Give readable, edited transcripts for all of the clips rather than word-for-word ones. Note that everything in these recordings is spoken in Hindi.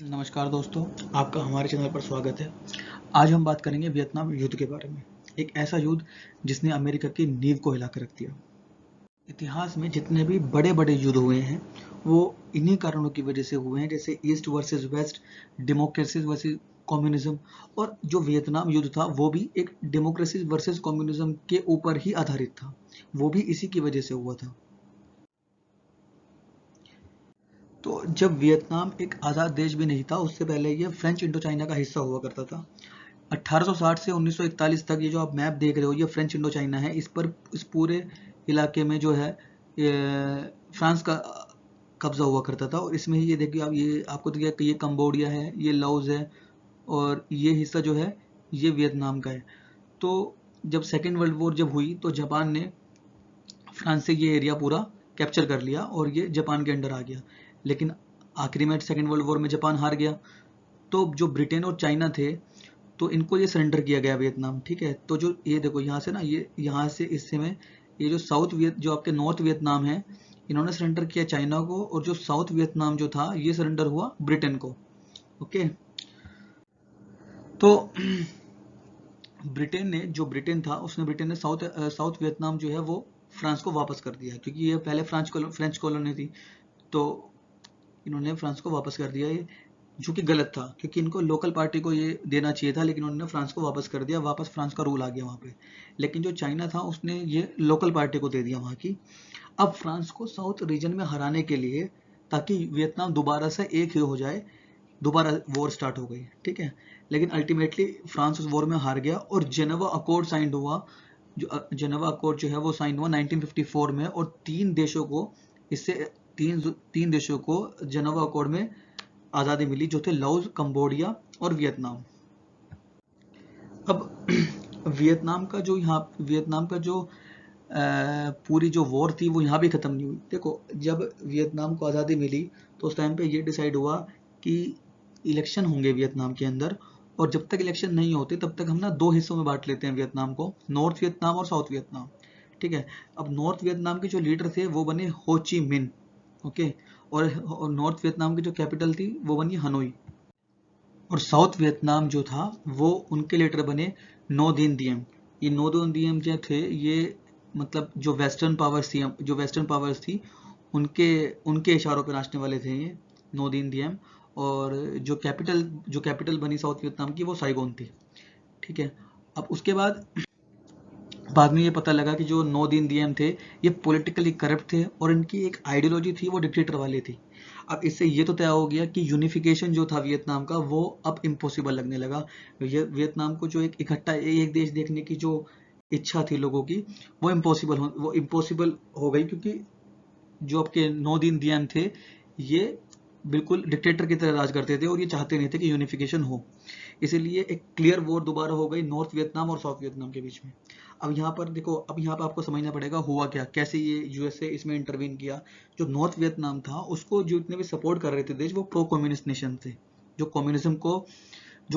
नमस्कार दोस्तों, आपका हमारे चैनल पर स्वागत है। आज हम बात करेंगे वियतनाम युद्ध के बारे में। एक ऐसा युद्ध जिसने अमेरिका की नींव को हिला कर रख दिया। इतिहास में जितने भी बड़े बड़े युद्ध हुए हैं वो इन्हीं कारणों की वजह से हुए हैं, जैसे east versus West, democracy versus communism. और जो वियतनाम युद्ध था वो भी एक डेमोक्रेसी वर्सेस कम्युनिज्म के ऊपर ही आधारित था। वो भी इसी की वजह से हुआ था। तो जब वियतनाम एक आज़ाद देश भी नहीं था, उससे पहले ये फ्रेंच इंडो चाइना का हिस्सा हुआ करता था। 1860 से 1941 तक ये जो आप मैप देख रहे हो, ये फ्रेंच इंडो चाइना है। इस पूरे इलाके में जो है ये फ्रांस का कब्जा हुआ करता था। और इसमें ही ये देखिए, आप ये आपको दिया कि ये कंबोडिया है, ये लाओस है, और ये हिस्सा जो है ये वियतनाम का है। तो जब सेकेंड वर्ल्ड वॉर जब हुई तो जापान ने फ्रांस से ये एरिया पूरा कैप्चर कर लिया और ये जापान के अंडर आ गया। लेकिन आखिरी में सेकेंड वर्ल्ड वॉर में जापान हार गया। तो जो ब्रिटेन और चाइना थे, तो इनको ये सरेंडर किया गया वियतनाम। ठीक है, तो जो ये देखो यहाँ से ना, ये यहाँ से इस समय ये जो जो आपके नॉर्थ वियतनाम है, इन्होंने सरेंडर किया चाइना को, और जो साउथ वियतनाम जो था ये सरेंडर हुआ ब्रिटेन को। ओके, तो ब्रिटेन था, ब्रिटेन ने साउथ वियतनाम जो है वो फ्रांस को वापस कर दिया, क्योंकि ये पहले फ्रेंच कॉलोनी थी। तो इन्होंने फ्रांस को वापस कर दिया, ये जो कि गलत था, क्योंकि इनको लोकल पार्टी को ये देना चाहिए था, लेकिन उन्होंने फ्रांस को वापस कर दिया। वापस फ्रांस का रूल आ गया वहाँ पे। लेकिन जो चाइना था उसने ये लोकल पार्टी को दे दिया वहाँ की। अब फ्रांस को साउथ रीजन में हराने के लिए, ताकि वियतनाम दोबारा से एक ही हो जाए, दोबारा वॉर स्टार्ट हो गई। ठीक है, लेकिन अल्टीमेटली फ्रांस उस वॉर में हार गया और जेनेवा अकॉर्ड साइन हुआ। जो जेनेवा अकॉर्ड जो है वो साइन हुआ 1954 में, और इससे तीन देशों को जेनेवा अकॉर्ड में आज़ादी मिली, जो थे लाओस, कंबोडिया और वियतनाम। अब वियतनाम का जो पूरी जो वॉर थी वो यहाँ भी ख़त्म नहीं हुई। देखो, जब वियतनाम को आज़ादी मिली तो उस टाइम पे ये डिसाइड हुआ कि इलेक्शन होंगे वियतनाम के अंदर, और जब तक इलेक्शन नहीं होते तब तक हम ना दो हिस्सों में बांट लेते हैं वियतनाम को, नॉर्थ वियतनाम और साउथ वियतनाम। ठीक है, अब नॉर्थ वियतनाम के जो लीडर थे वो बने हो ची मिन। ओके, और नॉर्थ वियतनाम की जो कैपिटल थी वो बनी हनोई। और साउथ वियतनाम जो था वो उनके लीडर बने नो दिन दिएम। ये नो दिन दिएम जो थे, ये मतलब जो वेस्टर्न पावर्स थी उनके उनके इशारों पर नाचने वाले थे ये नो दिन दिएम। और जो कैपिटल बनी साउथ वियतनाम की वो साइगोन थी। ठीक है, अब उसके बाद में ये पता लगा कि जो नो दिन दिएम थे ये पॉलिटिकली करप्ट थे, और इनकी एक आइडियोलॉजी थी वो डिक्टेटर वाली थी। अब इससे ये तो तय हो गया कि यूनिफिकेशन जो था वियतनाम का वो अब इम्पॉसिबल लगने लगा। वियतनाम को जो एक इकट्ठा एक देश देखने की जो इच्छा थी लोगों की, वो इम्पॉसिबल हो गई, क्योंकि जो आपके नो दिन दियान थे ये बिल्कुल डिक्टेटर की तरह राज करते थे, और ये चाहते नहीं थे कि यूनिफिकेशन हो। इसीलिए एक क्लियर वॉर दोबारा हो गई नॉर्थ वियतनाम और साउथ वियतनाम के बीच में। अब यहाँ पर देखो, अब यहाँ पर आपको समझना पड़ेगा हुआ क्या, कैसे ये यूएसए इसमें इंटरवीन किया। जो नॉर्थ वियतनाम था उसको जितने भी सपोर्ट कर रहे थे देश, वो प्रो कम्युनिस्ट नेशन थे, जो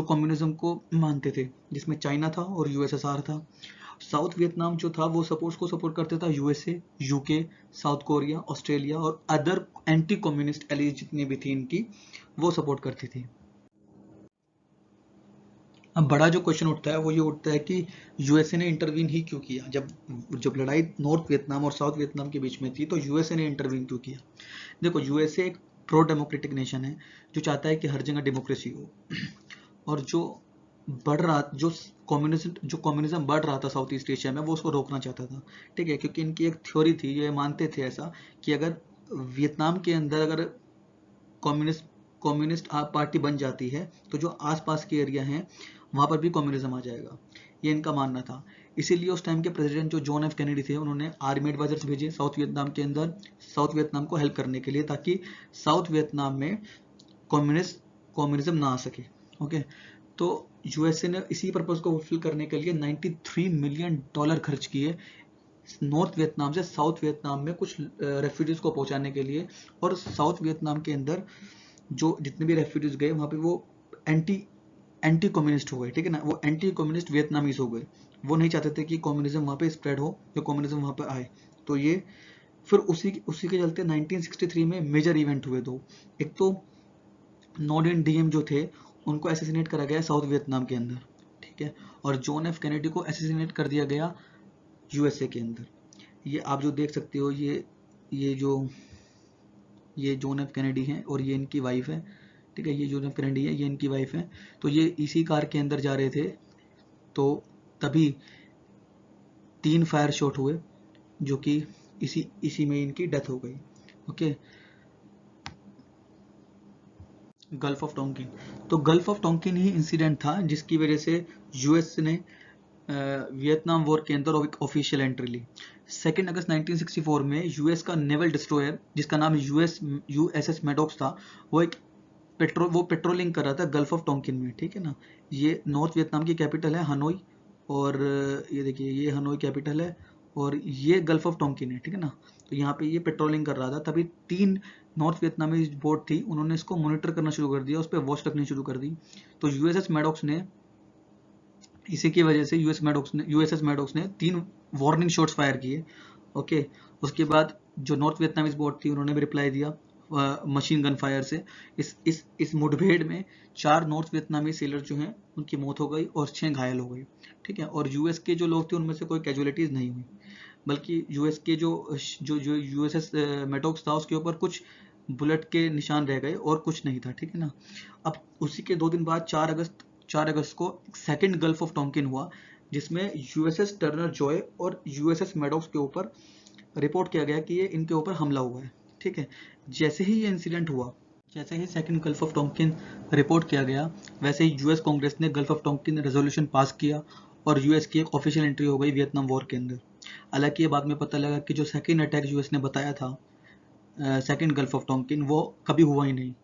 कम्युनिज्म को मानते थे, जिसमें चाइना था और यूएसएसआर था। साउथ वियतनाम जो था वो सपोर्ट करता था USA, UK, south Korea, Australia और अदर एंटी कम्युनिस्ट एलीज जितनी भी थी इनकी, वो सपोर्ट करती थी। अब बड़ा जो क्वेश्चन उठता है वो ये उठता है कि यूएसए ने इंटरवीन ही क्यों किया। जब लड़ाई नॉर्थ वियतनाम और साउथ वियतनाम के बीच में थी तो यूएसए ने इंटरवीन क्यों किया। देखो, यूएसए एक प्रो डेमोक्रेटिक नेशन है, जो चाहता है कि हर जगह डेमोक्रेसी हो। और जो कम्युनिज्म बढ़ रहा था साउथ ईस्ट एशिया में, वो उसको रोकना चाहता था। ठीक है, क्योंकि इनकी एक थ्योरी थी, ये मानते थे ऐसा कि अगर वियतनाम के अंदर अगर कम्युनिस्ट कम्युनिस्ट पार्टी बन जाती है तो जो आसपास के एरिया हैं वहाँ पर भी कम्युनिज्म आ जाएगा, ये इनका मानना था। इसीलिए उस टाइम के प्रेसिडेंट जो जॉन एफ कैनेडी थे, उन्होंने आर्मी एडवाइजर्स भेजे साउथ वियतनाम के अंदर, साउथ वियतनाम को हेल्प करने के लिए, ताकि साउथ वियतनाम में कम्युनिज्म ना आ सके। ओके, तो यूएसए ने इसी पर्पज को फुलफिल करने के लिए $93 मिलियन खर्च किए नॉर्थ वियतनाम से साउथ वियतनाम में कुछ रेफ्यूजीज को पहुंचाने के लिए। और साउथ वियतनाम के अंदर जो जितने भी रेफ्यूजीज गए वहाँ पे वो एंटी एंटी कम्युनिस्ट हो गए। ठीक है ना, वो एंटी कम्युनिस्ट वियतनामीज हो गए। वो नहीं चाहते थे कि कम्युनिज्म वहाँ पे स्प्रेड हो, जो कम्युनिज्म वहाँ पे आए। तो ये फिर उसी के चलते 1963 में मेजर इवेंट हुए दो। एक तो नोडिन डीएम जो थे उनको असैसिनेट करा गया साउथ वियतनाम के अंदर, ठीक है, और जॉन एफ कैनेडी को असैसिनेट कर दिया गया यूएसए के अंदर। ये आप जो देख सकते हो ये जॉन एफ कैनेडी है और ये इनकी वाइफ है, ठीक है, ये जॉन एफ कैनेडी है, ये इनकी वाइफ है। तो ये इसी कार के अंदर जा रहे थे, तो तभी 3 फायर शॉट हुए जो कि इसी में इनकी डेथ हो गई। ओके, गल्फ ऑफ टोंकिन, तो gulf of Tonkin he incident था जिसकी वजह से यूएस ने वियतनाम वॉर के अंदर ऑफिशियल एंट्री ली। 2 अगस्त 1964 में यूएस का नेवल डिस्ट्रॉयर जिसका नाम यूएसएस मैडॉक्स था, वो पेट्रोलिंग कर रहा था गल्फ ऑफ टोंकिन में, ठीक है ना। ये नॉर्थ वियतनाम की कैपिटल है हनोई, और ये देखिए ये हनोई कैपिटल है और ये गल्फ ऑफ टोंकिन है, ठीक है ना। तो यहाँ पे ये पेट्रोलिंग कर रहा था, तभी 3 नॉर्थ वियतनामी बोट थी, उन्होंने इसको मॉनिटर करना शुरू कर दिया, उस पर वॉच रखनी शुरू कर दी। तो यूएसएस मैडॉक्स ने, इसी की वजह से यूएसएस मैडॉक्स ने 3 वार्निंग शॉट्स फायर किए। ओके, उसके बाद जो नॉर्थ वियतनामीज बोट थी उन्होंने भी रिप्लाई दिया मशीन गन फायर से। इस मुठभेड़ में 4 नॉर्थ वियतनामी सेलर जो हैं उनकी मौत हो गई और 6 घायल हो गई, ठीक है। और यूएस के जो लोग थे उनमें से कोई कैजुअलिटीज नहीं हुई, बल्कि यूएस के जो यूएसएस मैडॉक्स था उसके ऊपर कुछ बुलेट के निशान रह गए और कुछ नहीं था, ठीक है ना। अब उसी के 2 दिन बाद 4 अगस्त को सेकंड गल्फ ऑफ टोंकिन हुआ, जिसमें यूएसएस टर्नर जॉय और यूएसएस मैडॉक्स के ऊपर रिपोर्ट किया गया कि ये इनके ऊपर हमला हुआ है, ठीक है। जैसे ही ये इंसिडेंट हुआ, जैसे ही second Gulf of Tonkin report किया गया, वैसे ही यूएस कांग्रेस ने Gulf of Tonkin resolution pass किया और यूएस की एक ऑफिशियल एंट्री हो गई वियतनाम वॉर के अंदर। हालांकि ये बाद में पता लगा कि जो सेकंड अटैक यूएस ने बताया था सेकंड गल्फ ऑफ टोंकिन, वो कभी हुआ ही नहीं।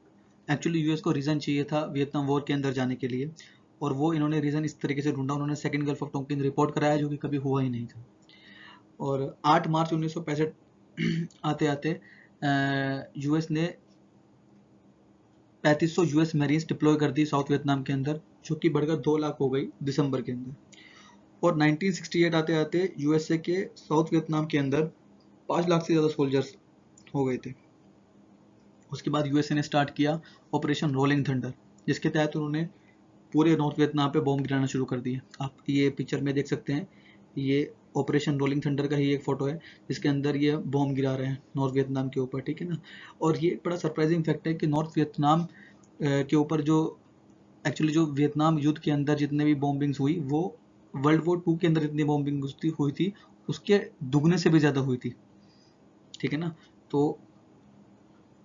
एक्चुअली यूएस को रीज़न चाहिए था वियतनाम वॉर के अंदर जाने के लिए, और वो इन्होंने रीज़न इस तरीके से ढूंढा, उन्होंने second Gulf of Tonkin report कराया जो कि कभी हुआ ही नहीं था। और 8 मार्च 1965 आते आते यूएस ने 3500 यूएस मरीन्स डिप्लॉय कर दी साउथ वियतनाम के अंदर, जो कि बढ़कर 2 लाख हो गई दिसंबर के अंदर। और 1968 आते आते यूएसए के साउथ वियतनाम के अंदर 5 लाख से ज़्यादा सोल्जर्स हो गए थे। उसके बाद यूएसए ने स्टार्ट किया ऑपरेशन रोलिंग थंडर, जिसके तहत उन्होंने पूरे नॉर्थ वियतनाम पे बॉम्ब गिराना शुरू कर दिए। आप ये पिक्चर में देख सकते हैं, ये ऑपरेशन रोलिंग थंडर का ही एक फोटो है जिसके अंदर ये बॉम्ब गिरा रहे हैं नॉर्थ वियतनाम के ऊपर, ठीक है ना। और ये बड़ा सरप्राइजिंग फैक्ट है कि नॉर्थ वियतनाम के ऊपर जो एक्चुअली जो वियतनाम युद्ध के अंदर जितने भी बॉम्बिंग्स हुई, वो वर्ल्ड वॉर 2 के अंदर जितनी बॉम्बिंग हुई थी उसके दुगने से भी ज़्यादा हुई थी, ठीक है ना। तो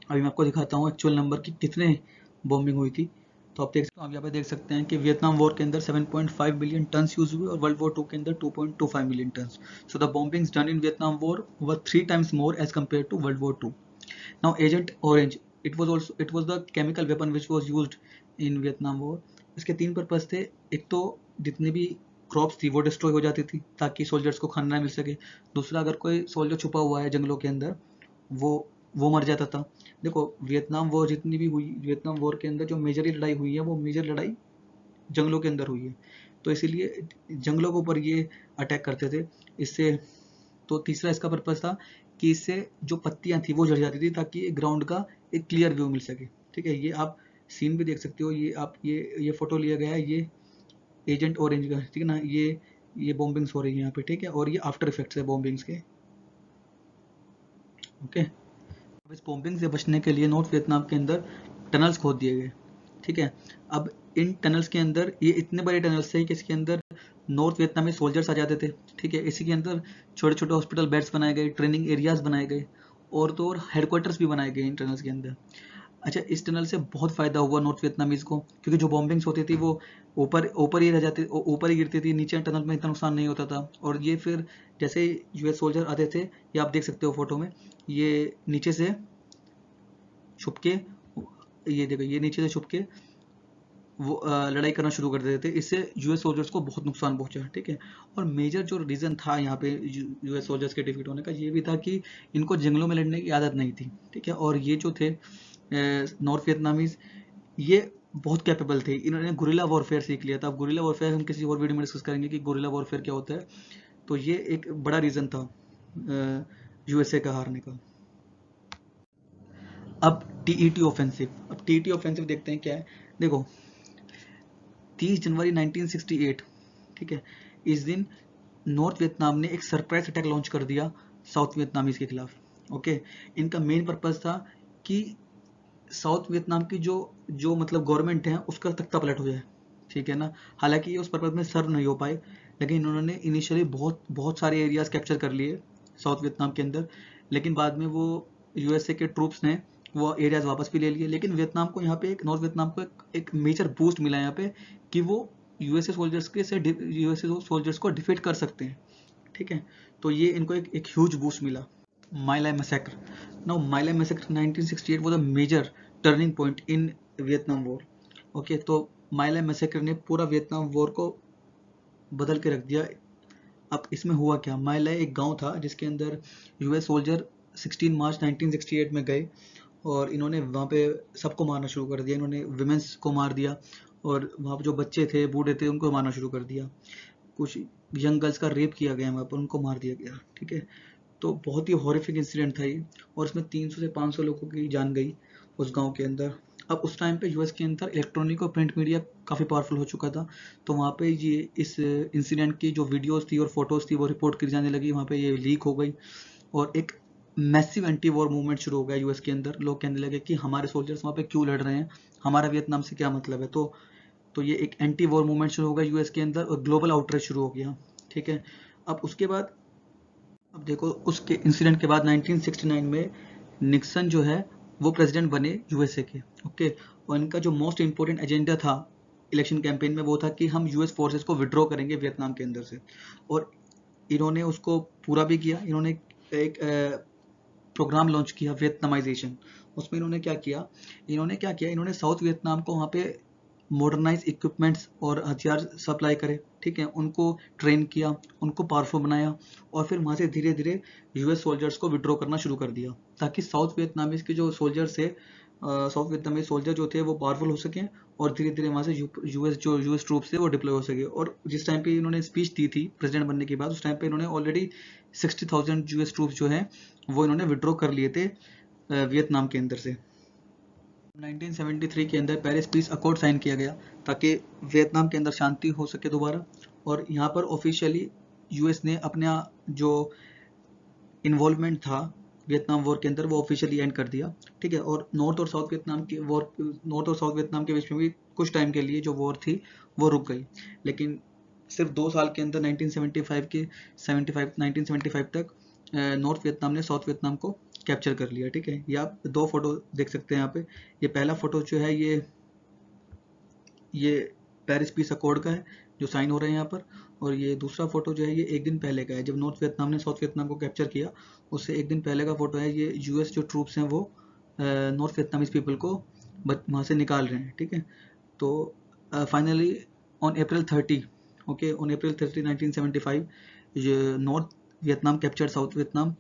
अभी मैं आपको दिखाता हूँ एक्चुअल नंबर की कितने बॉम्बिंग हुई थी। तो आप यहाँ पे देख सकते हैं कि वियतनाम वॉर के अंदर 7.5 बिलियन टन्स यूज हुए और वर्ल्ड वॉर 2 के अंदर 2.25 million turns. So the bombings done in Vietnam war were 3 times more as compared to World War 2. Now Agent Orange, it was the chemical weapon which was used in Vietnam War. इसके 3 पर्पस थे। एक तो जितनी भी क्रॉप्स थी वो डिस्ट्रॉय हो जाती थी ताकि सोल्जर्स को खाना मिल सके। दूसरा, अगर कोई सोल्जर छुपा हुआ है जंगलों के अंदर वो मर जाता था। देखो वियतनाम वॉर जितनी भी हुई, वियतनाम वॉर के अंदर जो मेजर लड़ाई हुई है वो मेजर लड़ाई जंगलों के अंदर हुई है, तो इसीलिए जंगलों के ऊपर ये अटैक करते थे इससे। तो तीसरा इसका पर्पस था कि इससे जो पत्तियां थी वो झड़ जाती थी ताकि ग्राउंड का एक क्लियर व्यू मिल सके, ठीक है। ये आप सीन भी देख सकते हो, ये आप ये फोटो लिया गया है ये एजेंट ऑरेंज का, ठीक है ना। ये बॉम्बिंग्स हो रही है यहाँ पे, ठीक है, और ये आफ्टर इफेक्ट्स है बॉम्बिंग्स के। ओके, इस बॉम्बिंग से बचने के लिए नॉर्थ वियतनाम के अंदर टनल्स खोद दिए गए, ठीक है। अब इन टनल्स के अंदर ये इतने बड़े टनल्स थे कि इसके अंदर नॉर्थ वियतनाम में सोल्जर्स आ जाते थे, ठीक है। इसी के अंदर छोटे छोटे हॉस्पिटल बेड्स बनाए गए, ट्रेनिंग एरियाज बनाए गए, और तो और हेडक्वार्टर्स भी बनाए गए इन टनल्स के अंदर। अच्छा, इस टनल से बहुत फायदा हुआ नॉर्थ वियतनामीज को, क्योंकि जो बॉम्बिंग्स होती थी वो ऊपर ही रह जाती, ऊपर ही गिरती थी, नीचे टनल में इतना नुकसान नहीं होता था। और ये फिर जैसे यूएस सोल्जर आते थे, ये आप देख सकते हो फोटो में, ये नीचे से छुप के, ये देखो ये नीचे से छुप के वो लड़ाई करना शुरू कर देते थे। इससे यूएस सोल्जर्स को बहुत नुकसान पहुंचा, ठीक है। और मेजर जो रीज़न था यहाँ पे यूएस सोल्जर्स के डिफीट होने का, ये भी था कि इनको जंगलों में लड़ने की आदत नहीं थी, ठीक है। और ये जो थे नॉर्थ वियतनामीज, ये बहुत कैपेबल थे, इन्होंने गुरिल्ला वॉरफेयर सीख लिया था। अब गुरिल्ला वॉरफेयर हम किसी और वीडियो में डिस्कस करेंगे कि गुरिल्ला वॉरफेयर क्या होता है। तो ये एक बड़ा रीज़न था यूएसए का हारने का। अब टीईटी ऑफेंसिव। अब टीईटी ऑफेंसिव देखते हैं क्या है। देखो 30 जनवरी 1968, ठीक है, इस दिन नॉर्थ वियतनाम ने एक सरप्राइज अटैक लॉन्च कर दिया साउथ वियतनामीज के खिलाफ। ओके, इनका मेन पर्पस था कि साउथ वियतनाम की जो मतलब गवर्नमेंट है उसका तख्ता पलट हो जाए, ठीक है ना। हालांकि ये उस पर्पज में सर्व नहीं हो पाए, लेकिन इन्होंने इनिशियली बहुत सारे एरियाज कैप्चर कर लिए साउथ वियतनाम के अंदर, लेकिन बाद में वो यूएसए के ट्रूप्स ने वो एरियाज वापस भी ले लिए। लेकिन वियतनाम को यहाँ पे नॉर्थ वियतनाम को एक मेजर बूस्ट मिला यहाँ पे कि वो यूएसए सोल्जर्स को डिफीट कर सकते हैं, ठीक है। तो ये इनको एक ह्यूज बूस्ट मिला। My Lai massacre. Now My Lai massacre 1968 was a major turning point in Vietnam War. Okay, तो My Lai massacre ने पूरा वियतनाम वॉर को बदल के रख दिया। अब इसमें हुआ क्या, My Lai एक गांव था जिसके अंदर यूएस सोल्जर 16 मार्च 1968 में गए और इन्होंने वहाँ पे सबको मारना शुरू कर दिया। इन्होंने विमेंस को मार दिया और वहाँ पे जो बच्चे थे बूढ़े थे उनको मारना शुरू कर दिया। कुछ यंग गर्ल्स का रेप किया गया वहाँ पर, उनको मार दिया गया, ठीक है। तो बहुत ही हॉरिफिक इंसिडेंट था ये, और इसमें 300 से 500 लोगों की जान गई उस गांव के अंदर। अब उस टाइम पे यूएस के अंदर इलेक्ट्रॉनिक और प्रिंट मीडिया काफ़ी पावरफुल हो चुका था, तो वहाँ पे ये इस इंसिडेंट की जो वीडियोस थी और फोटोज थी वो रिपोर्ट की जाने लगी, वहाँ पे ये लीक हो गई और एक मैसिव एंटी वॉर मूवमेंट शुरू हो गया यूएस के अंदर। लोग कहने लगे कि हमारे सोल्जर्स वहाँ पे क्यों लड़ रहे हैं, हमारा वियतनाम से क्या मतलब है। तो ये एक एंटी वॉर मूवमेंट शुरू हो गया यूएस के अंदर और ग्लोबल आउटरीच शुरू हो गया, ठीक है। अब उसके बाद अब देखो उसके इंसिडेंट के बाद 1969 में निक्सन जो है वो प्रेसिडेंट बने यूएसए के, ओके। और इनका जो मोस्ट इंपोर्टेंट एजेंडा था इलेक्शन कैंपेन में वो था कि हम यूएस फोर्सेस को विड्रॉ करेंगे वियतनाम के अंदर से, और इन्होंने उसको पूरा भी किया। इन्होंने एक प्रोग्राम लॉन्च किया वियतनामाइजेशन। उसमें इन्होंने क्या किया, इन्होंने साउथ वियतनाम को वहाँ पे मॉडर्नाइज इक्विपमेंट्स और हथियार सप्लाई करे, ठीक है, उनको ट्रेन किया, उनको पावरफुल बनाया और फिर वहाँ से धीरे धीरे यूएस सोल्जर्स को विड्रॉ करना शुरू कर दिया ताकि साउथ वियतनामीज के जो सोल्जर्स थे, साउथ वियतनामीज सोल्जर जो थे वो पावरफुल हो सकें और धीरे धीरे वहाँ से यूएस ट्रूप्स थे वो डिप्लॉय हो सके। और जिस टाइम पे इन्होंने स्पीच दी थी प्रेसिडेंट बनने के बाद, उस टाइम पे इन्होंने ऑलरेडी 60,000 यूएस ट्रूप्स जो हैं वो इन्होंने विड्रॉ कर लिए थे वियतनाम के अंदर से। 1973 के अंदर पेरिस पीस अकॉर्ड साइन किया गया ताकि वियतनाम के अंदर शांति हो सके दोबारा, और यहाँ पर ऑफिशियली यूएस ने अपना जो इन्वॉल्वमेंट था वियतनाम वॉर के अंदर वो ऑफिशियली एंड कर दिया, ठीक है। और नॉर्थ और साउथ वियतनाम के बीच में भी कुछ टाइम के लिए जो वॉर थी वो रुक गई, लेकिन सिर्फ 2 साल के अंदर 1975 तक नॉर्थ वियतनाम ने साउथ वियतनाम को कैप्चर कर लिया, ठीक है। ये आप 2 फोटो देख सकते हैं यहाँ पे। ये पहला फोटो जो है ये पेरिस पीस अकॉर्ड का है जो साइन हो रहे हैं यहाँ पर, और ये दूसरा फोटो जो है ये एक दिन पहले का है जब नॉर्थ वियतनाम ने साउथ वियतनाम को कैप्चर किया, उससे एक दिन पहले का फोटो है। ये यूएस जो ट्रूप्स हैं वो नॉर्थ वियतनामीज पीपल को वहाँ से निकाल रहे हैं, ठीक है। तो finally on April 30 1975 north Vietnam capture south Vietnam.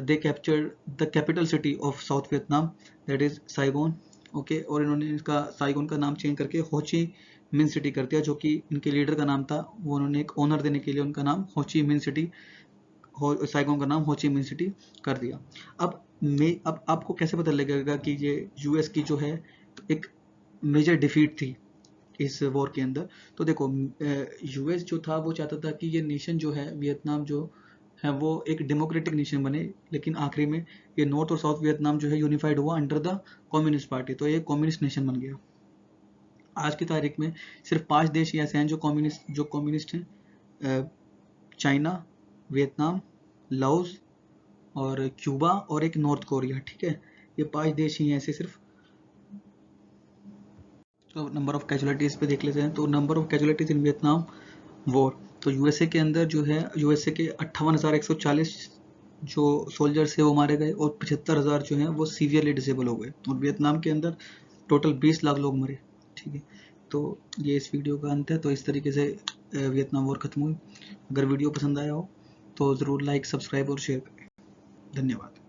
They captured the capital city of South Vietnam, that is Saigon, okay. और इन्होंने इसका साइगोन का नाम चेंज करके होची मिन सिटी कर दिया, जो कि इनके लीडर का नाम था। वो उन्होंने एक ऑनर देने के लिए उनका नाम होची मिन सिटी, साइगोन का नाम होची मिन सिटी कर दिया। अब आपको कैसे पता लगेगा कि ये यूएस की जो है एक मेजर डिफीट थी इस वॉर के अंदर। तो देखो यूएस जो था वो चाहता था कि ये नेशन जो है वियतनाम जो है वो एक डेमोक्रेटिक नेशन बने, लेकिन आखिरी में ये नॉर्थ और साउथ वियतनाम जो है यूनिफाइड हुआ अंडर द कम्युनिस्ट पार्टी, तो ये कम्युनिस्ट नेशन बन गया। आज की तारीख में सिर्फ 5 देश ही ऐसे हैं जो कम्युनिस्ट हैं, चाइना, वियतनाम, लाओस और क्यूबा और एक नॉर्थ कोरिया, ठीक है। ये 5 देश ही हैं ऐसे सिर्फ। तो नंबर ऑफ कैजुअलिटीज पे देख लेते हैं। तो number of casualties in Vietnam war, तो यूएसए के अंदर जो है यूएसए के 58,140 जो सोल्जर्स है वो मारे गए और 75,000 जो हैं वो सीवियरली डिसेबल हो गए, और वियतनाम के अंदर टोटल 20 लाख लोग मरे, ठीक है। तो ये इस वीडियो का अंत है। तो इस तरीके से वियतनाम वॉर खत्म हुई। अगर वीडियो पसंद आया हो तो ज़रूर लाइक, सब्सक्राइब और शेयर करें। धन्यवाद।